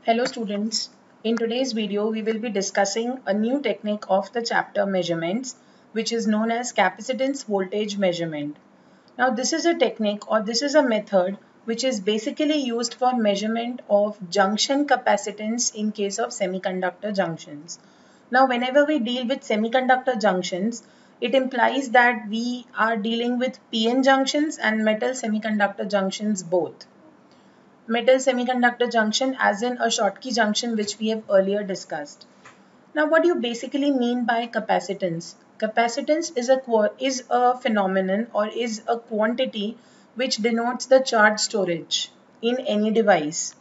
Hello students. In today's video, we will be discussing a new technique of the chapter measurements, which is known as capacitance voltage measurement. Now, this is a technique or this is a method which is basically used for measurement of junction capacitance in case of semiconductor junctions. Now, whenever we deal with semiconductor junctions, it implies that we are dealing with PN junctions and metal semiconductor junctions both. Metal semiconductor junction as in a Schottky junction which we have earlier discussed. Now what do you basically mean by capacitance? Capacitance is a phenomenon or is a quantity which denotes the charge storage in any device.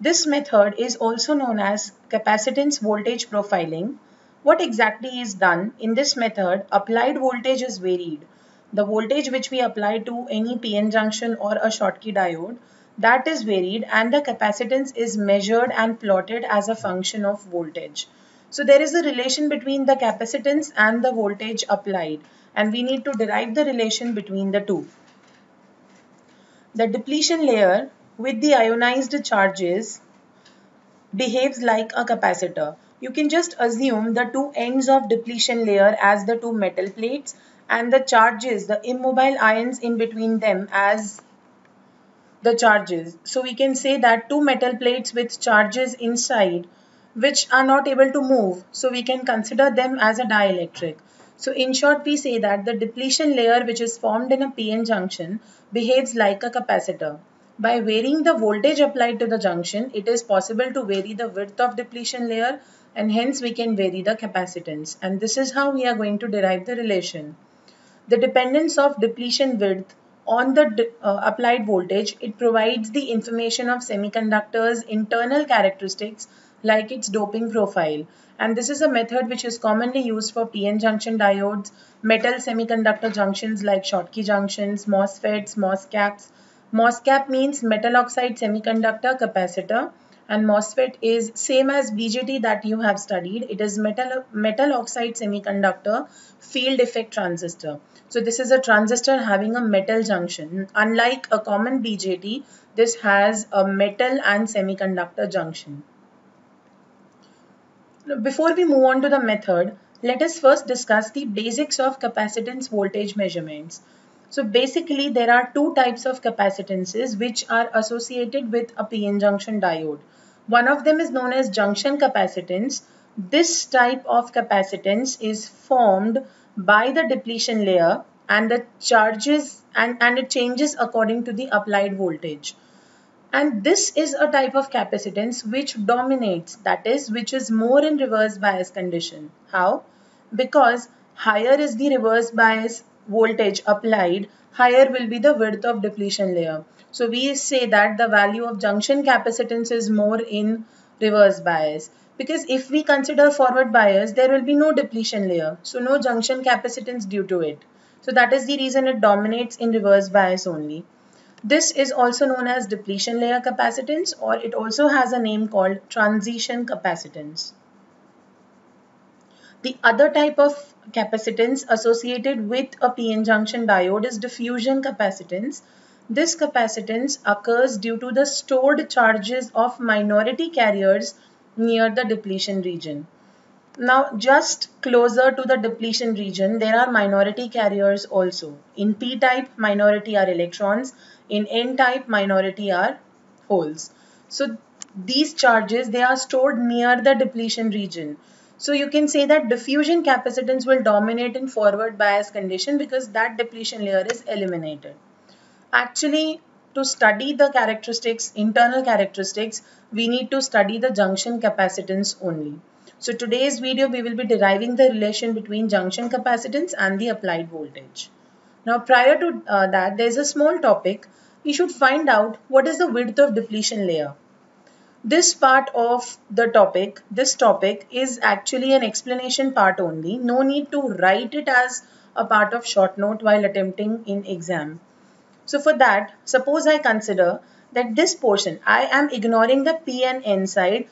This method is also known as capacitance voltage profiling. What exactly is done in this method? Applied voltage is varied. The voltage which we apply to any PN junction or a Schottky diode, that is varied, and the capacitance is measured and plotted as a function of voltage. So there is a relation between the capacitance and the voltage applied, and we need to derive the relation between the two. The depletion layer with the ionized charges behaves like a capacitor. You can just assume the two ends of depletion layer as the two metal plates and the charges, the immobile ions in between them as the charges. So we can say that two metal plates with charges inside which are not able to move. So we can consider them as a dielectric. So in short, we say that the depletion layer which is formed in a PN junction behaves like a capacitor. By varying the voltage applied to the junction, it is possible to vary the width of depletion layer and hence we can vary the capacitance. And this is how we are going to derive the relation. The dependence of depletion width on the applied voltage, it provides the information of semiconductors' internal characteristics like its doping profile. And this is a method which is commonly used for PN junction diodes, metal semiconductor junctions like Schottky junctions, MOSFETs, MOSCAPs. MOSCAP means metal oxide semiconductor capacitor and MOSFET is same as BJT that you have studied. It is metal oxide semiconductor field effect transistor. So this is a transistor having a metal junction. Unlike a common BJT, this has a metal and semiconductor junction. Before we move on to the method, let us first discuss the basics of capacitance voltage measurements. So basically there are two types of capacitances which are associated with a PN junction diode. One of them is known as junction capacitance. This type of capacitance is formed by the depletion layer and the charges and it changes according to the applied voltage. And this is a type of capacitance which dominates, that is, which is more in reverse bias condition. How? Because higher is the reverse bias voltage applied, higher will be the width of depletion layer. So we say that the value of junction capacitance is more in reverse bias. Because if we consider forward bias, there will be no depletion layer. So no junction capacitance due to it. So that is the reason it dominates in reverse bias only. This is also known as depletion layer capacitance, or it also has a name called transition capacitance. The other type of capacitance associated with a PN junction diode is diffusion capacitance. This capacitance occurs due to the stored charges of minority carriers near the depletion region. Now, just closer to the depletion region, there are minority carriers also. In p-type, minority are electrons. In n-type, minority are holes. So, these charges, they are stored near the depletion region. So, you can say that diffusion capacitance will dominate in forward bias condition because that depletion layer is eliminated. Actually, to study the characteristics, internal characteristics, we need to study the junction capacitance only. So today's video we will be deriving the relation between junction capacitance and the applied voltage. Now prior to that there is a small topic. We should find out what is the width of depletion layer. This part of the topic, this topic is actually an explanation part only. No need to write it as a part of short note while attempting in exam. So for that, suppose I consider that this portion, I am ignoring the P and N side.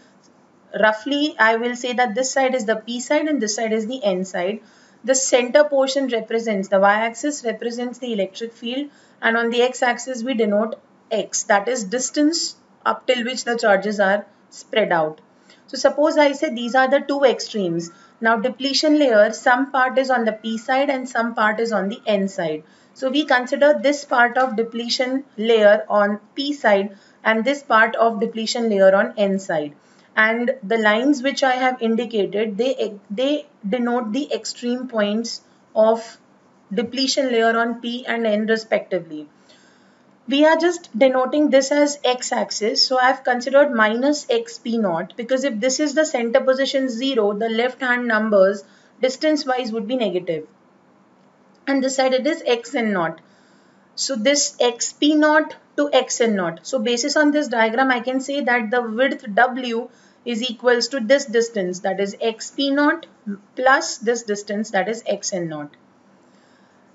Roughly, I will say that this side is the P side and this side is the N side. The center portion represents, the y-axis represents the electric field, and on the x-axis we denote x, that is distance up till which the charges are spread out. So suppose I say these are the two extremes. Now depletion layer, some part is on the P side and some part is on the N side. So we consider this part of depletion layer on P side and this part of depletion layer on N side. And the lines which I have indicated, they denote the extreme points of depletion layer on P and N respectively. We are just denoting this as x-axis, so I have considered minus xp naught, because if this is the center position 0, the left hand numbers distance wise would be negative, and this side it is xn naught. So this xp naught to xn naught. So basis on this diagram, I can say that the width w is equals to this distance, that is xp naught, plus this distance, that is xn naught.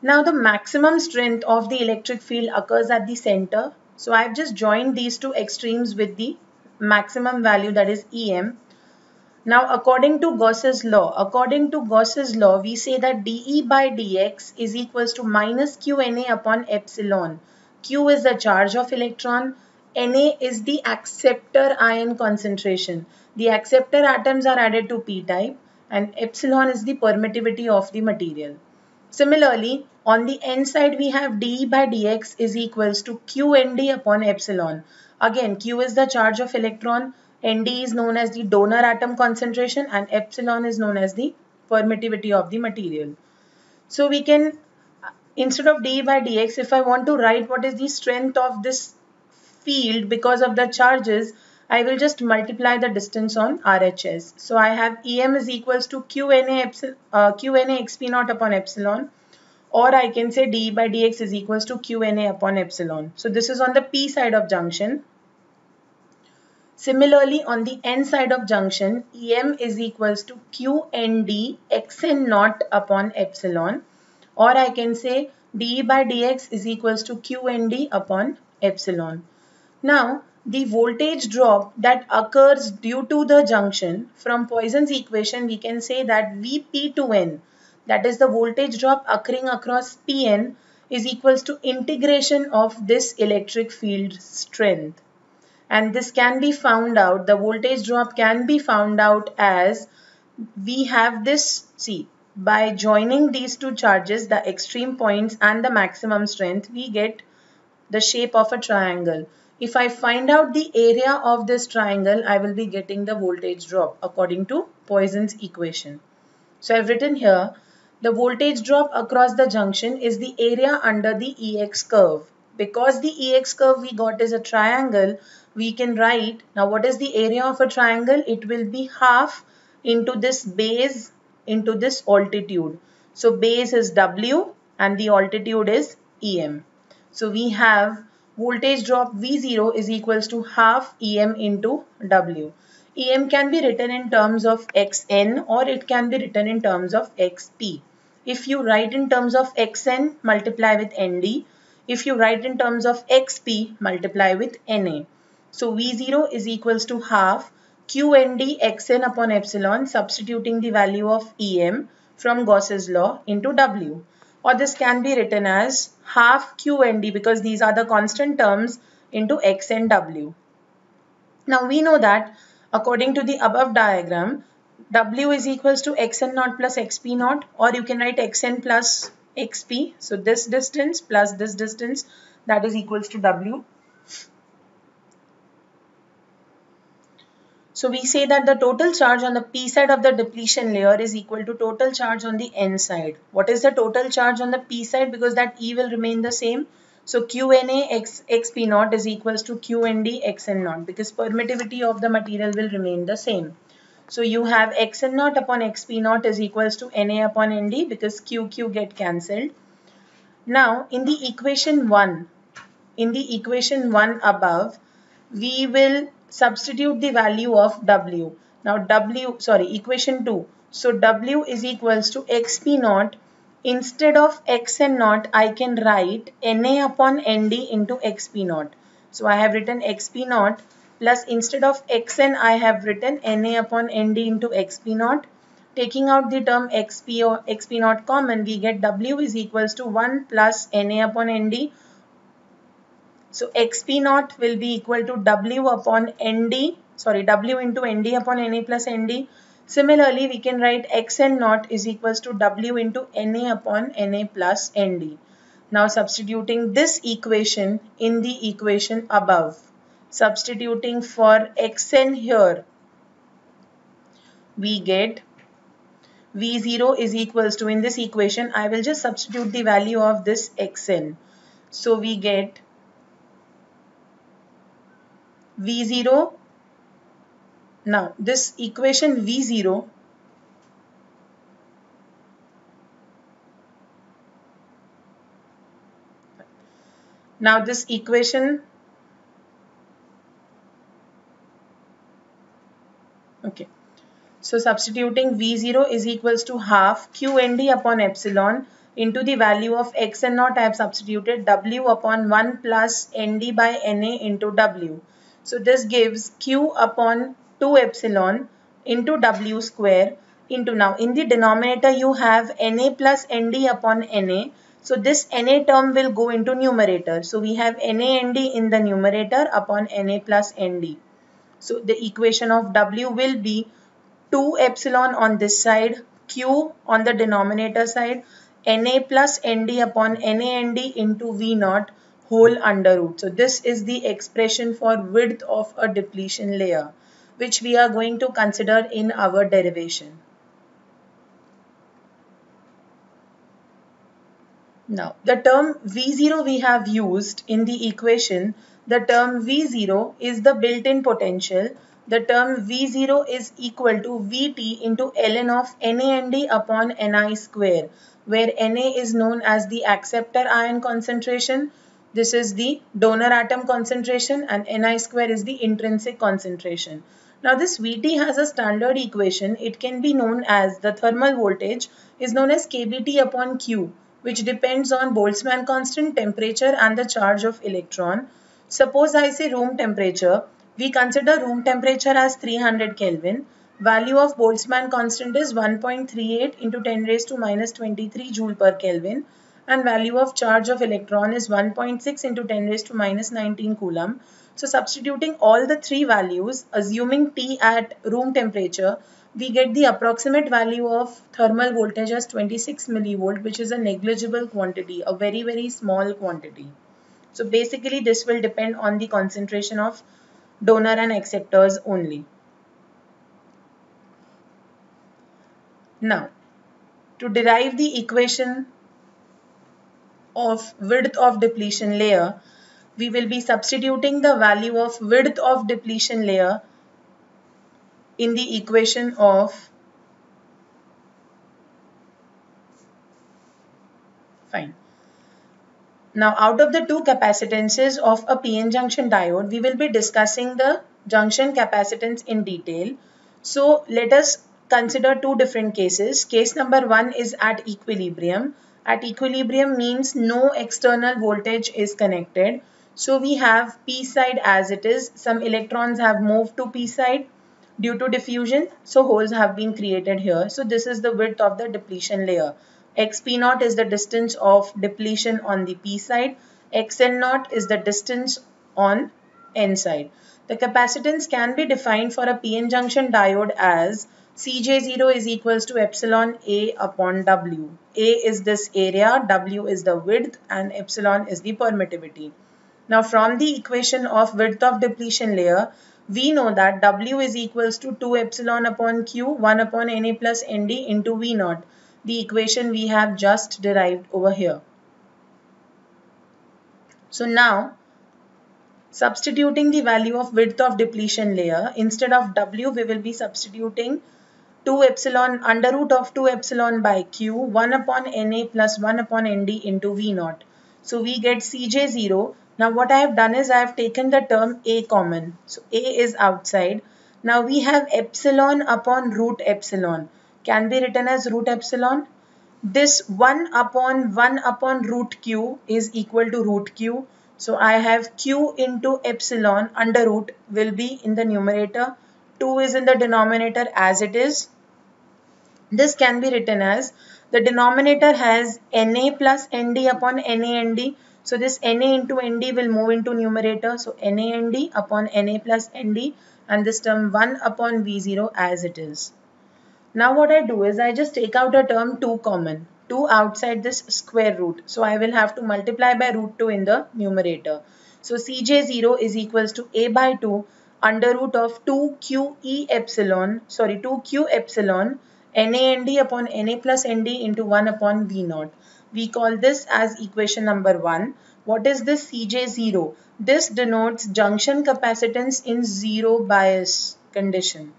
Now the maximum strength of the electric field occurs at the center. So I've just joined these two extremes with the maximum value, that is Em. Now according to Gauss's law, we say that dE by dx is equals to minus qNA upon epsilon. Q is the charge of electron, Na is the acceptor ion concentration. The acceptor atoms are added to p type, and epsilon is the permittivity of the material. Similarly, on the N side we have dE by dx is equals to qNd upon epsilon. Again, Q is the charge of electron, Nd is known as the donor atom concentration, and epsilon is known as the permittivity of the material. So we can, instead of dE by dx, if I want to write what is the strength of this field because of the charges, I will just multiply the distance on RHS. So I have Em is equals to qNA xp naught upon epsilon, or I can say dE by dx is equals to qNA upon epsilon. So this is on the P side of junction. Similarly, on the N side of junction, Em is equals to qNd xn naught upon epsilon, or I can say dE by dx is equals to qNd upon epsilon. Now, the voltage drop that occurs due to the junction, from Poisson's equation we can say that Vp to N, that is the voltage drop occurring across Pn, is equals to integration of this electric field strength. And this can be found out, the voltage drop can be found out as, we have this, see, by joining these two charges, the extreme points and the maximum strength, we get the shape of a triangle. If I find out the area of this triangle, I will be getting the voltage drop according to Poisson's equation. So I've written here, the voltage drop across the junction is the area under the EX curve. Because the EX curve we got is a triangle, we can write, now what is the area of a triangle? It will be half into this base into this altitude. So base is W and the altitude is Em. So we have voltage drop V0 is equals to half Em into W. Em can be written in terms of Xn, or it can be written in terms of Xp. If you write in terms of Xn, multiply with Nd. If you write in terms of Xp, multiply with Na. So V0 is equals to half Qnd Xn upon epsilon, substituting the value of Em from Gauss's law into W. Or this can be written as half Qnd, because these are the constant terms, into X and W. Now we know that according to the above diagram, W is equals to Xn naught plus Xp naught, or you can write Xn plus Xp. So this distance plus this distance, that is equals to W. So we say that the total charge on the P side of the depletion layer is equal to total charge on the N side. What is the total charge on the P side? Because that E will remain the same. So QNA xp naught is equals to QND xn naught, because permittivity of the material will remain the same. So you have xn naught upon xp naught is equals to Na upon Nd, because QQ get cancelled. Now in the equation 1, above, we will substitute the value of W. Now equation 2. So W is equals to xp naught. Instead of xn naught, I can write Na upon Nd into xp naught. So I have written xp naught, plus instead of xn, I have written Na upon Nd into xp naught. Taking out the term xp or xp naught common, we get W is equals to 1 plus Na upon Nd So xp naught will be equal to W upon ND, sorry, W into ND upon NA plus ND. Similarly, we can write xn naught is equals to W into NA upon NA plus ND. Now substituting this equation in the equation above, substituting for xn here, we get V0 is equals to, in this equation, I will just substitute the value of this xn. So we get V0. Now this equation V0, now this equation, okay. So substituting V0 is equals to half QND upon epsilon into the value of xn naught. I have substituted W upon 1 plus ND by NA into W. So this gives Q upon 2 epsilon into W square into, now in the denominator you have NA plus ND upon NA. So this NA term will go into numerator. So we have NA ND in the numerator upon NA plus ND. So the equation of W will be 2 epsilon on this side, Q on the denominator side, Na plus Nd upon NaNd into V naught whole under root. So this is the expression for width of a depletion layer, which we are going to consider in our derivation. Now, the term V0 we have used in the equation. The term V0 is the built-in potential. The term V0 is equal to Vt into ln of NaNd upon Ni square, where Na is known as the acceptor ion concentration. This is the donor atom concentration, and Ni square is the intrinsic concentration. Now this Vt has a standard equation. It can be known as, the thermal voltage is known as kBT upon Q, which depends on Boltzmann constant, temperature and the charge of electron. Suppose I say room temperature. We consider room temperature as 300 Kelvin. Value of Boltzmann constant is 1.38 into 10 raised to minus 23 joule per Kelvin. And value of charge of electron is 1.6 into 10 raised to minus 19 coulomb. So substituting all the three values, assuming T at room temperature, we get the approximate value of thermal voltage as 26 millivolt, which is a negligible quantity, a very, very small quantity. So basically this will depend on the concentration of donor and acceptors only. Now, to derive the equation of width of depletion layer, we will be substituting the value of width of depletion layer in the equation of, fine. Now out of the two capacitances of a PN junction diode, we will be discussing the junction capacitance in detail. So let us consider two different cases. Case number one is at equilibrium. At equilibrium means no external voltage is connected. So we have P side as it is. Some electrons have moved to P side due to diffusion. So holes have been created here. So this is the width of the depletion layer. Xp naught is the distance of depletion on the P side. Xn naught is the distance on N side. The capacitance can be defined for a PN junction diode as Cj0 is equals to epsilon A upon W. A is this area, W is the width, and epsilon is the permittivity. Now from the equation of width of depletion layer, we know that W is equals to 2 epsilon upon Q, 1 upon Na plus Nd into V naught, the equation we have just derived over here. So now, substituting the value of width of depletion layer, instead of W, we will be substituting 2 epsilon under root of 2 epsilon by Q, 1 upon Na plus 1 upon Nd into V naught. So we get Cj0. Now what I have done is I have taken the term A common. So A is outside. Now we have epsilon upon root epsilon. Can be written as root epsilon. This 1 upon root Q is equal to root Q. So I have Q into epsilon under root will be in the numerator. 2 is in the denominator as it is. This can be written as, the denominator has Na plus Nd upon NaNd. So this Na into Nd will move into numerator. So NaNd upon Na plus Nd, and this term 1 upon V0 as it is. Now what I do is I just take out a term 2 common, 2 outside this square root. So I will have to multiply by root 2 in the numerator. So Cj0 is equals to a by 2 under root of 2q epsilon NaNd upon Na plus Nd into 1 upon V0. We call this as equation number 1. What is this Cj0? This denotes junction capacitance in zero bias condition.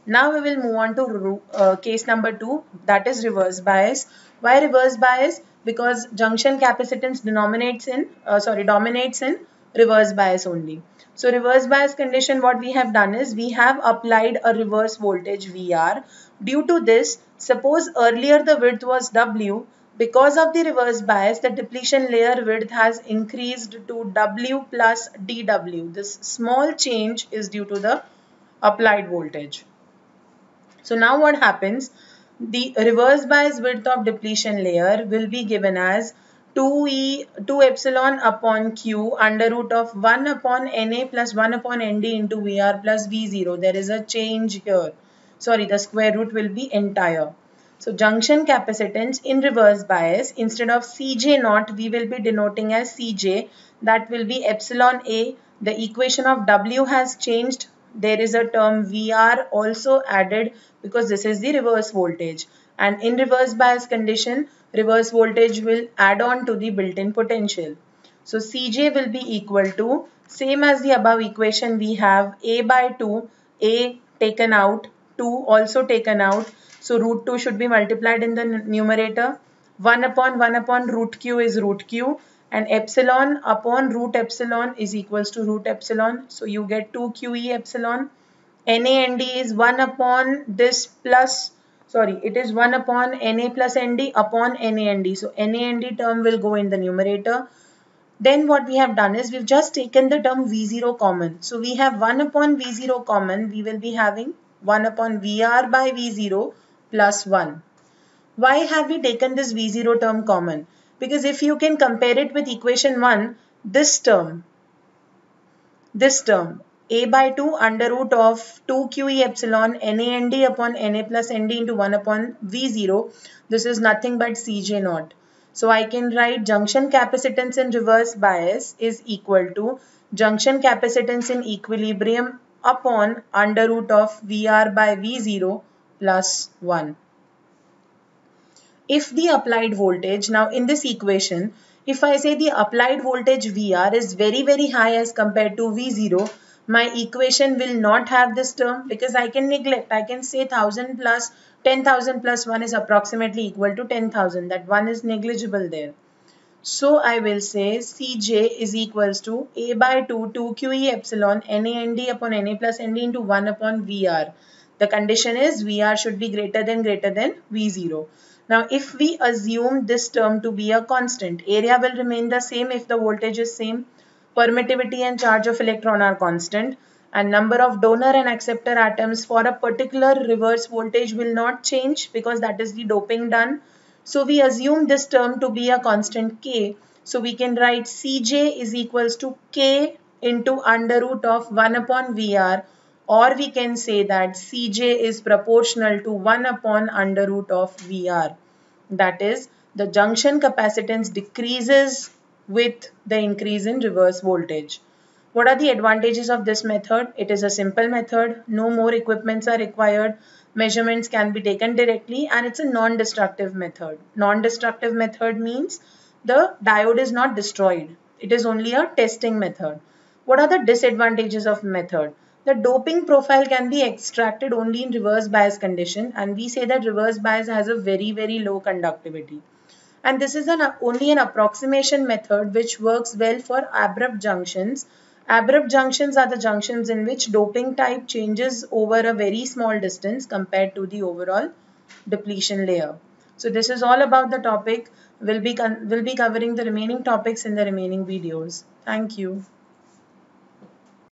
Now we will move on to case number 2, that is reverse bias. Why reverse bias? Because junction capacitance dominates in reverse bias only. So reverse bias condition, what we have done is we have applied a reverse voltage VR. Due to this, suppose earlier the width was W. Because of the reverse bias, the depletion layer width has increased to W plus dW. This small change is due to the applied voltage. So now what happens? The reverse bias width of depletion layer will be given as 2 epsilon upon Q under root of 1 upon Na plus 1 upon Nd into Vr plus V0. There is a change here. Sorry, the square root will be entire. So junction capacitance in reverse bias, instead of Cj naught, we will be denoting as Cj. That will be epsilon A. The equation of W has changed. There is a term VR also added because this is the reverse voltage. And in reverse bias condition, reverse voltage will add on to the built-in potential. So Cj will be equal to, same as the above equation, we have A by 2, A taken out, 2 also taken out. So root 2 should be multiplied in the numerator. 1 upon root q is root q, and epsilon upon root epsilon is equals to root epsilon. So you get 2qe epsilon. NaNd is 1 upon this plus, sorry, it is 1 upon Na plus Nd upon NaNd. So NaNd term will go in the numerator. Then what we have done is we've just taken the term V0 common. So we have 1 upon V0 common. We will be having 1 upon Vr by V0 plus 1. Why have we taken this V0 term common? Because if you can compare it with equation 1, this term, a by 2 under root of 2qe epsilon NaNd upon Na plus Nd into 1 upon V0, this is nothing but Cj naught. So I can write junction capacitance in reverse bias is equal to junction capacitance in equilibrium upon under root of Vr by V0 plus 1. If the applied voltage, now in this equation, if I say the applied voltage VR is very high as compared to V0, my equation will not have this term because I can neglect. I can say 1000 plus 10,000 plus 1 is approximately equal to 10,000. That 1 is negligible there. So I will say Cj is equals to A by 2 2qe epsilon NaNd upon Na plus Nd into 1 upon Vr. The condition is Vr should be greater than V0. Now if we assume this term to be a constant, area will remain the same if the voltage is same, permittivity and charge of electron are constant, and number of donor and acceptor atoms for a particular reverse voltage will not change because that is the doping done. So we assume this term to be a constant k. So we can write Cj is equals to k into under root of 1 upon Vr, or we can say that Cj is proportional to 1 upon under root of Vr. That is, the junction capacitance decreases with the increase in reverse voltage. What are the advantages of this method? It is a simple method. No more equipments are required. Measurements can be taken directly, and it's a non-destructive method. Non-destructive method means the diode is not destroyed. It is only a testing method. What are the disadvantages of method? The doping profile can be extracted only in reverse bias condition, and we say that reverse bias has a very low conductivity. And this is only an approximation method which works well for abrupt junctions. Abrupt junctions are the junctions in which doping type changes over a very small distance compared to the overall depletion layer. So this is all about the topic. We'll be covering the remaining topics in the remaining videos. Thank you.